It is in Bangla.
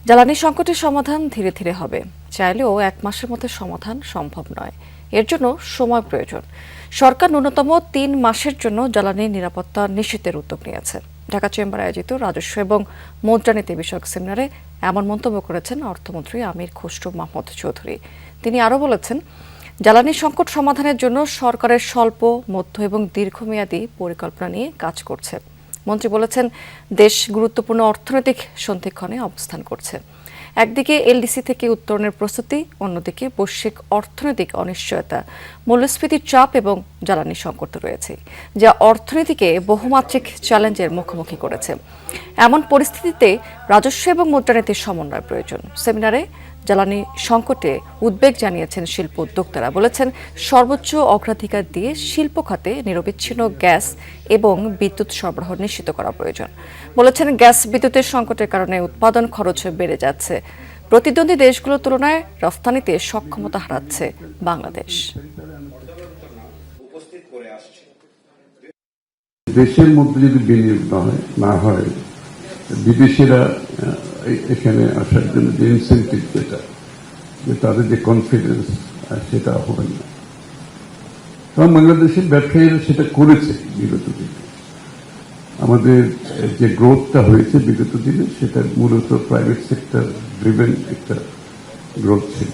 জ্বালানি সংকটের সমাধান ধীরে ধীরে হবে, চাইলেও 1 মাসের মধ্যে সমাধান সম্ভব নয়। এর জন্য সময় প্রয়োজন। সরকার ন্যূনতম 3 মাসের জন্য জ্বালানি নিরাপত্তা নিশ্চিতের উদ্যোগ নিয়েছে। ঢাকা চেম্বার আয়োজিত রাজস্ব এবং মুদ্রানীতি বিষয়ক সেমিনারে এমন মন্তব্য করেছেন অর্থমন্ত্রী আমির খসরু মাহমুদ চৌধুরী। তিনি আরও বলেছেন, জ্বালানি সংকট সমাধানের জন্য সরকারের স্বল্প, মধ্য এবং দীর্ঘমেয়াদী পরিকল্পনা নিয়ে কাজ করছে। মন্ত্রী বলেছেন, দেশ গুরুত্বপূর্ণ অর্থনৈতিক সন্ধিক্ষণে অবস্থান করছে। একদিকে এলডিসি থেকে উত্তরণের প্রস্তুতি, অন্যদিকে বৈশ্বিক অর্থনৈতিক অনিশ্চয়তা, মূল্যস্ফীতির চাপ এবং জ্বালানি সংকট রয়েছে, যা অর্থনীতিকে বহুমাত্রিক চ্যালেঞ্জের মুখোমুখি করেছে। এমন পরিস্থিতিতে রাজস্ব এবং মুদ্রানীতির সমন্বয় প্রয়োজন। সেমিনারে জ্বালানি সংকটে উদ্বেগ জানিয়েছেন শিল্প উদ্যোক্তারা। বলেছেন, সর্বোচ্চ অগ্রাধিকার দিয়ে শিল্প খাতে নিরবিচ্ছিন্ন গ্যাস এবং বিদ্যুৎ সরবরাহ নিশ্চিত করা প্রয়োজন। বলেছেন, গ্যাস বিদ্যুতের সংকটের কারণে উৎপাদন খরচ বেড়ে যাচ্ছে। প্রতিদ্বন্দ্বী দেশগুলোর তুলনায় রফতানিতে সক্ষমতা হারাচ্ছে বাংলাদেশ। দেশের মধ্যে যদি বিনিয়োগ না হয়, বিদেশিরা এখানে আসার জন্য যে ইনসেন্টিভ যে তাদের যে কনফিডেন্স সেটা হবে না। কারণ বাংলাদেশের ব্যবসায়ীরা সেটা করেছে বিগত দিনে। আমাদের যে গ্রোথটা হয়েছে বিগত দিনে সেটা মূলত প্রাইভেট সেক্টর ড্রিভেন একটা গ্রোথ ছিল।